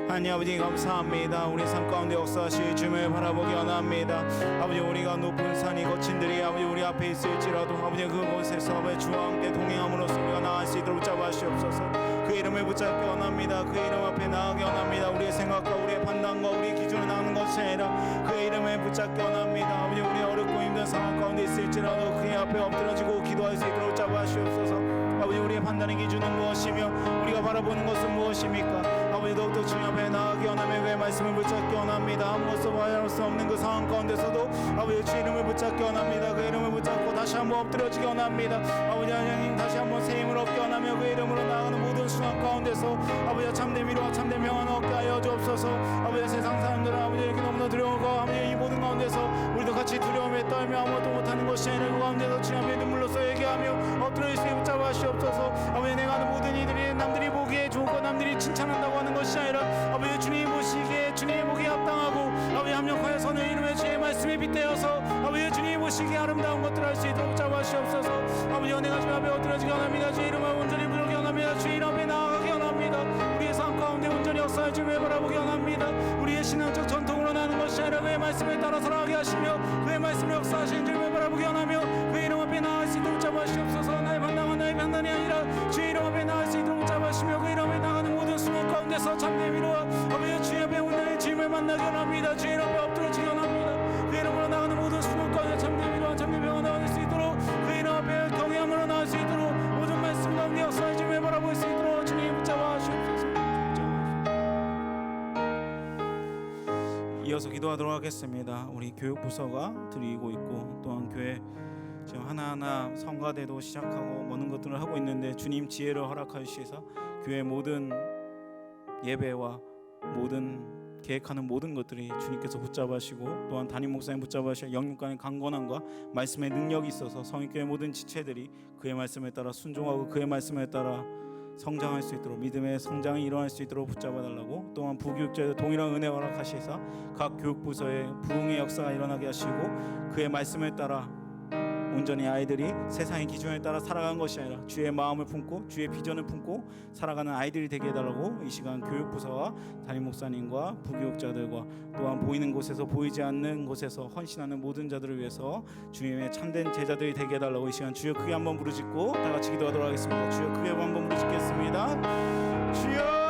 하나님 아버지 감사합니다. 우리 삶 가운데 역사하실 주님을 바라보기 원합니다. 아버지 우리가 높은 산이 거친 들이 아버지 우리 앞에 있을지라도 아버지 그곳에서 아버지 주와 함께 동행함으로써 우리가 나아갈 수 있도록 붙잡아주시옵소서. 그 이름을 붙잡기 원합니다. 그 이름 앞에 나아가기 원합니다. 우리의 생각과 우리의 판단과 우리의 기준을 나누는 것이 아니라 그 이름을 붙잡기 원합니다. 아버지 우리 어렵고 힘든 상황 가운데 있을지라도 그의 앞에 엎드려지고 기도할 수 있도록 잡아주시옵소서. 아버지 우리의 판단의 기준은 무엇이며 우리가 바라보는 것은 무엇입니까? 아버지 더욱더 주님 앞에 나아가기 원하며 그의 말씀을 붙잡기 원합니다. 아무것도 말할 수 없는 그 상황 가운데서도 아버지 주 이름을 붙잡기 원합니다. 그 이름을 붙잡고 다시 한번 엎드려지기 원합니다. 아버지 하나님 다시 한번 새 힘을 얻기 원하며 그 이름으로 나아가는 모든 순간 가운데서 아버지 참된 위로와 참된 평안을 얻게 하여 주옵소서. 아버지 세상 사람들은 아버지 이렇게 너무나 두려워하고 아버지 이 모든 가운데서 우리도 같이 두려움에 떨며 아무것도 못하는 것이 아니라 그 가운데서 주님 앞에 눈물로써 얘기하며 엎드려 있으니 붙잡아 주옵소서. 아버지 내가 하는 모든 이들이 남들이 보기에 좋고 남들이 칭찬한다고 하는 것이 아니라 아버지 주님 보시기에 주님 보기에 합당하고 아버지 합력하여 선을 이루며 주의 말씀에 빗대어서 아버지 주님 보시기에 아름다운 것들을 할 수 있도록 붙잡아 주옵소서. 아버지 은혜가 주님 앞에 엎드려지기 원합니다. 주의 이름을 온전히 부르기 원합니다. 주의 이름 앞에 나아가기 원합니다. 우리의 삶 가운데 온전히 역사할 주님을 바라보기 원합니다. 우리의 신앙적 전통으로 나는 것이 아니라 그의 말씀에 따라 살아가게 하시며 그의 말씀으로 역사하시는 주님을 바라보기 원하며 그의 이름 앞에 나아갈 수 있도록 붙잡아 주옵소서. 나의 판단과 나의 판단이 아니라 주의 이름 앞에 나아갈 수 있도록 붙잡아주시며 그 이름 앞에 나가는 모든 순간 가운데서 참된 위로와 아버지 주의 앞에 온전히 주님을 만나기 원합니다. 주의 이름 앞에 엎드려지기 원합니다. 그 이름으로 나가는 모든 순간 가운데 참된 위로와 참된 평안을 얻을 수 있도록 그 이름 앞에 경외함으로 나갈 수 있도록 모든 말씀 가운데 역사의 주님을 바라볼 수 있도록 주님 붙잡아 주옵소서. 이어서 기도하도록 하겠습니다. 우리 교육부서가 드리고 있고 또한 교회 지금 하나하나 성가대도 시작하고 많은 것들을 하고 있는데 주님 지혜를 허락하여 주시사 교회 모든 예배와 모든 계획하는 모든 것들이 주님께서 붙잡으시고 또한 담임 목사님 붙잡으시고 영육간의 강건함과 말씀의 능력이 있어서 성인교회 모든 지체들이 그의 말씀에 따라 순종하고 그의 말씀에 따라 성장할 수 있도록 믿음의 성장이 일어날 수 있도록 붙잡아달라고 또한 부교육자의 동일한 은혜 허락하시사 각 교육부서에 부흥의 역사가 일어나게 하시고 그의 말씀에 따라 온전히 아이들이 세상의 기준에 따라 살아가는 것이 아니라 주의 마음을 품고 주의 비전을 품고 살아가는 아이들이 되게 해달라고 이 시간 교육부서와 담임 목사님과 부교육자들과 또한 보이는 곳에서 보이지 않는 곳에서 헌신하는 모든 자들을 위해서 주님의 참된 제자들이 되게 해달라고 이 시간 주여 크게 한번 부르짖고 다 같이 기도하도록 하겠습니다. 주여 크게 한번 부르짖겠습니다. 주여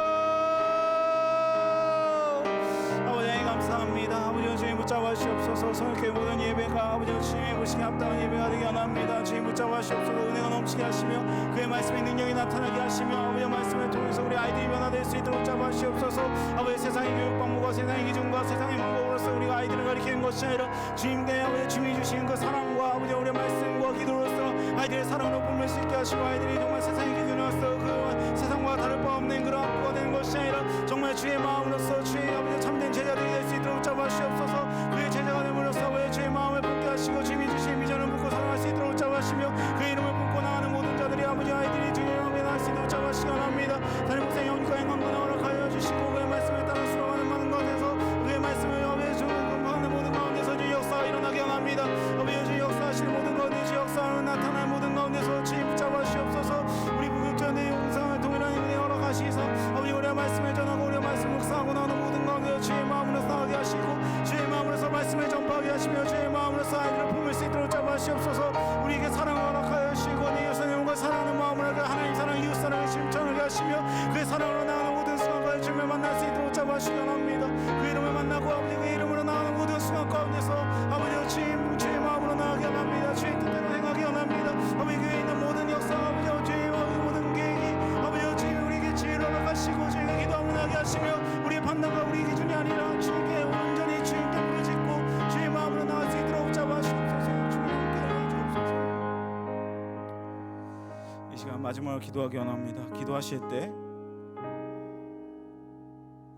감사합니다. 아버지 주님 붙잡아 주시옵소서. 성교회 모든 예배가 아버지 주님의 보시기에 합당한 예배가 되게 원합니다. 주님 붙잡아 주시옵소서. 은혜가 넘치게 하시며 그의 말씀의 능력이 나타나게 하시며 아버지의 말씀을 통해서 우리 아이들이 변화될 수 있도록 붙잡아 주시옵소서. 아버지 세상의 교육 방법과 세상의 기준과 세상의 방법으로서 우리가 아이들을 가리키는 것이 아니라 주님께 아버지 주님이 주시는 그 사랑과 아버지 우리의 말씀과 기도로서 아이들의 사랑으로 뿜을 수 있게 하시고 아이들이 정말 세상의 기준으로서 그 세상과 다를 바 없는 그런 학부가 되는 것이 아니라 정말 주의 마음으로서 주의 아버지 참된 제자들이 될 수 있도록 붙잡아 주시옵소서. 그의 제자가 됨으로써 아버지 주의 마음을 품게 하시고 주님이 주신 비전을 품고 살아갈 수 있도록 붙잡아 주시며 그의 이름을 품고 나가는 모든 자들이 아버지 아이들이 주의 마음에 나갈 수 있도록 붙잡아 주시기 원합니다. 담임 목사님 영육과의 강건을 허락하여 주시고 그의 말씀에 따라 수록하는 많은 것에서 그의 말씀을 아버지 주는 모든 가운데서 주의 역사가 일어나게 원합니다. 아버지 주의 역사하시는 모든 가운데 주의 역사를 나타날 모든 가운데서 주님 붙잡아 주시옵소서. 우리 부교육자의 영상을 동일한 은혜 허락하시사 아버지 우리의 말씀을 전하고 우리의 말씀을 묵상하고 나오는 모든 가운데 주의 마음으로 나가게 하시고 주의 마음으로서 말씀을 전파하게 하시며 주의 마음으로서 아이들을 품을 수 있도록 잡아주시옵소서. 우리에게 사랑을 허락하여 주시고 네 여성님과 사랑하는 마음으로 하나님 사랑 이웃 사랑을 실천하게 하시며 그의 사랑으로 나가는 모든 순간과 주님을 만날 수 있도록 잡아주시기 원합니다. 그 이름을 만나고 아버지 그 이름으로 나가는 모든 순간 가운데서 아버지 주의 마음으로 나가게 원합니다. 주의 뜻대로 행하게 원합니다. 아버지 교회에 있는 모든 역사 아버지 주의 모든 계획이 아버지 주님 우리에게 지혜를 허락하시고 주님께 기도함을 하게 하시며 우리의 판단과 우리의 기준이 아니라 주님께 온전히 주님께 부르짖고 주의 마음으로 나갈 수 있도록 잡아주옵소서. 주님께 도와주옵소서. 이 시간 마지막으로 기도하기 원합니다. 기도하실 때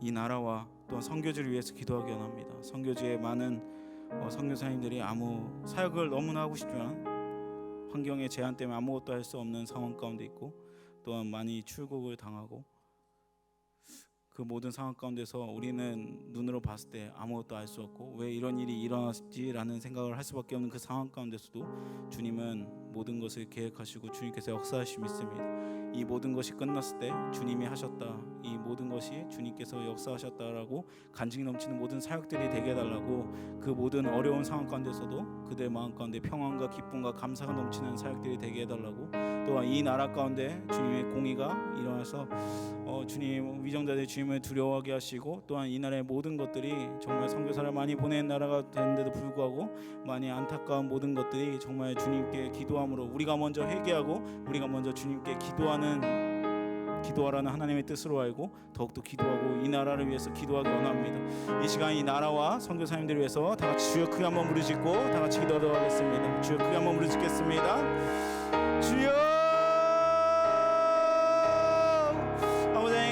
이 나라와 또 선교지를 위해서 기도하기 원합니다. 선교지에 많은 선교사님들이 아무 사역을 너무나 하고 싶지만 환경의 제한 때문에 아무것도 할 수 없는 상황 가운데 있고, 또한 많이 출국을 당하고, 그 모든 상황 가운데서 우리는 눈으로 봤을 때 아무것도 알 수 없고 왜 이런 일이 일어났지라는 생각을 할 수밖에 없는 그 상황 가운데서도 주님은 모든 것을 계획하시고 주님께서 역사하심이 있습니다. 이 모든 것이 끝났을 때 주님이 하셨다, 이 모든 것이 주님께서 역사하셨다라고 간증이 넘치는 모든 사역들이 되게 해달라고, 그 모든 어려운 상황 가운데서도 그들 마음 가운데 평안과 기쁨과 감사가 넘치는 사역들이 되게 해달라고, 또한 이 나라 가운데 주님의 공의가 일어나서 주님 위정자들이 주님을 두려워하게 하시고, 또한 이 나라의 모든 것들이 정말 선교사를 많이 보낸 나라가 되는데도 불구하고 많이 안타까운 모든 것들이 정말 주님께 기도함으로 우리가 먼저 회개하고 우리가 먼저 주님께 기도하라는 하나님의 뜻으로 알고 더욱더 기도하고 이 나라를 위해서 기도하기 원합니다. 이 시간 이 나라와 선교사님들을 위해서 다 같이 주여 크게 한번 부르짖고 다 같이 기도하도록 하겠습니다. 주여 크게 한번 부르짖겠습니다. 주여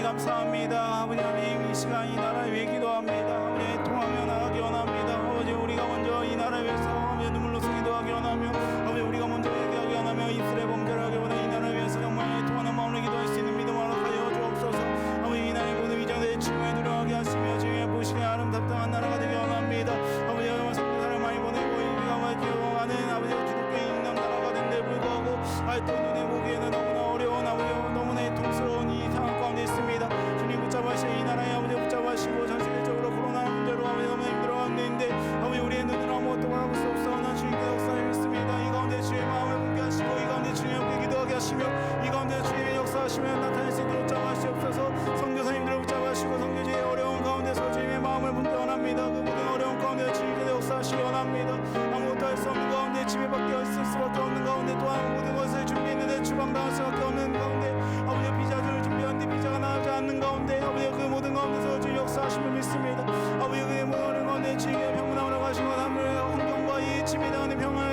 감사합니다. 아버지 하나님, 이 시간 이 나라를 위해 기도합니다. 아버지 통하며 나가기 원합니다. 아버지 우리가 먼저 이 나라를 위해서 아버지 눈물로서 기도하기 원하며, 아버지 우리가 먼저 얘기하기 원하며 이스라엘 범죄를 하기 원하며 이 나라를 위해서 정말 통하는 마음으로 기도할 수 있는 믿음을 허락하여 주옵소서. 아버지 이 나라의 모든 위장들의 주님을 두려워하게 하시며 주님의 보시기에 아름답던 나라가 되기 원합니다. 아버지 정말 선교사를 많이 보내고 우리가 기도하는 아버지 기독교인 있는 나라가 된데 불구하고 아직도 눈에 보기에는 너무나 어려운 아버지 너무나 애통스러운 이 상황 가운데 있습니다. 주님 붙잡으시고 이 나라의 아버지 붙잡으시고 전 세계적으로 코로나 문제로 아버지 너무 힘들어하는데 아버지 우리의 눈으로 아무것도 바라볼 수 없사오나 주님께 역사를 믿습니다. 이 가운데 주의 마음을 품게 하시고 이 가운데 주님의 함께 기도하게 하시며 이 가운데 주님의 역사하시며 나타낼 수 있도록 붙잡으시옵소서. 선교사님들을 붙잡으시고 선교지의 어려운 가운데서 주님의 마음을 품게 원합니다. 그 모든 어려운 가운데 주님께서 역사하시기 원합니다. 아무것도 할 수 없는 가운데 집에밖에 있을 수밖에 없는 가운데, 또한 모든 것을 준비했는데 주방당할 수밖에 없는 가운데, 아버지 비자를 준비하는데 비자가 나오지 않는 가운데 아버지 그 모든 가운데서 주님 역사하심을 믿습니다. 아버지 그 모든 가운데 주님의 평안을 가시고 하늘의 환경과 이 집에 당하는 평안을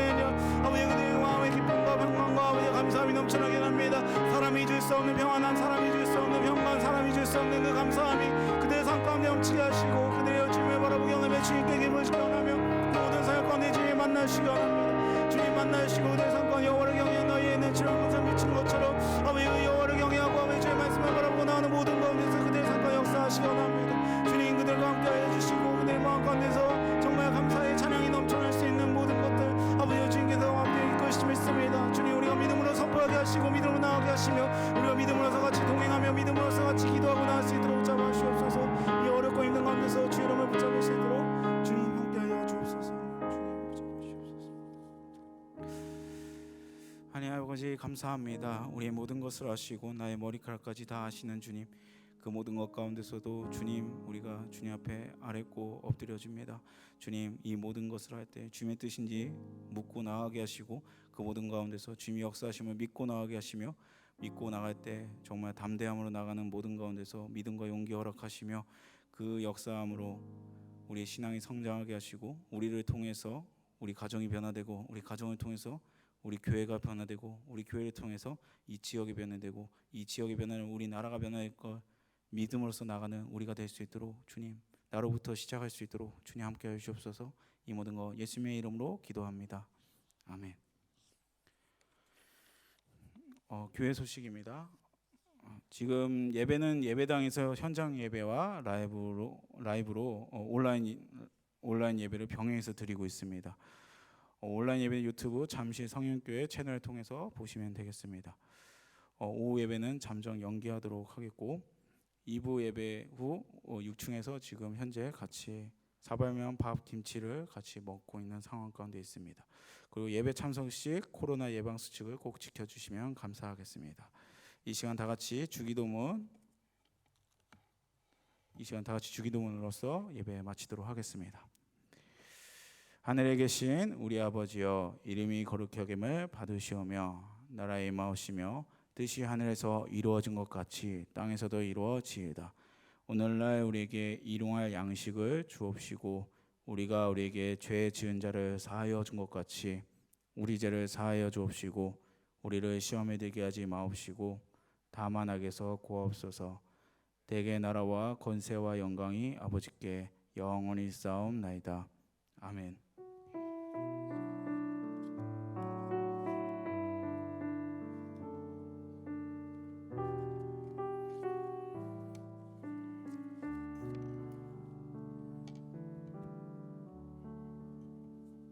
아버지 그들의 마음의 기쁨과 평안과 아버지 감사함이 넘쳐나게 합니다. 사람이 줄 수 없는 평안함, 사람이 줄 수 없는 평강, 사람이 줄 수 없는 그 감사함이 그들의 삶 가운데 넘치게 하시고 그들의 주님을 바라보게 하며 주님께 기쁨을 시켜하며 모든 사역 가운데 주님 만나시기 원합니다. 주님 만나시고 그들의 삶 가운데 여호와를 경외하는 너희에는 지난 항상 미치는 것처럼 아버지 그 여호와를 경외하고 아버지 주의 말씀을 바라보고 나오는 모든 가운데서 그들의 삶 가운데 역사하시기 원합니다. 주님 그들과 함께하여 주시고 그들의 마음 가운데서 정말 감사의 찬양이 넘쳐날 수 있는 모든 것들 아버지 주님께서 함께 이끌시고 믿습니다. 주님 우리가 믿음으로 선포하게 하시고 믿음으로 나아가게 하시며 우리가 믿음으로서 같이 동행하며 믿음으로서 같이 기도하고 나갈 수 있도록 붙잡아주시옵소서. 이 어렵고 힘든 가운데서 주의 이름을 붙잡을 수 있도록 주님 함께하여 주옵소서. 주님 붙잡으시옵소서. 하나님 아버지 감사합니다. 우리의 모든 것을 아시고 나의 머리카락까지 다 아시는 주님, 그 모든 것 가운데서도 주님 우리가 주님 앞에 아뢰고 엎드려집니다. 주님 이 모든 것을 할 때 주님의 뜻인지 묻고 나아가게 하시고 그 모든 가운데서 주님이 역사하심을 믿고 나아가게 하시며 믿고 나갈 때 정말 담대함으로 나가는 모든 가운데서 믿음과 용기 허락하시며 그 역사함으로 우리의 신앙이 성장하게 하시고 우리를 통해서 우리 가정이 변화되고 우리 가정을 통해서 우리 교회가 변화되고 우리 교회를 통해서 이 지역이 변화되고 이 지역이 변화되면 우리 나라가 변화될 걸 믿음으로써 나가는 우리가 될 수 있도록 주님 나로부터 시작할 수 있도록 주님 함께 해주시옵소서. 이 모든 거 예수님의 이름으로 기도합니다. 아멘. 교회 소식입니다. 지금 예배는 예배당에서 현장 예배와 라이브로 온라인 예배를 병행해서 드리고 있습니다. 온라인 예배는 유튜브 잠실 성현교회 채널을 통해서 보시면 되겠습니다. 오후 예배는 잠정 연기하도록 하겠고 2부 예배 후 6층에서 지금 현재 같이 사발면 밥 김치를 같이 먹고 있는 상황 가운데 있습니다. 그리고 예배 참석 시 코로나 예방 수칙을 꼭 지켜주시면 감사하겠습니다. 이 시간 다 같이 주기도문으로서 예배 마치도록 하겠습니다. 하늘에 계신 우리 아버지여, 이름이 거룩히 여김을 받으시오며 나라의 임하오시며 뜻이 하늘에서 이루어진 것 같이 땅에서도 이루어지이다. 오늘날 우리에게 일용할 양식을 주옵시고 우리가 우리에게 죄 지은 자를 사하여 준 것 같이 우리 죄를 사하여 주옵시고 우리를 시험에 들게 하지 마옵시고 다만 악에서 구하옵소서. 대개 나라와 권세와 영광이 아버지께 영원히 쌓옵나이다. 아멘.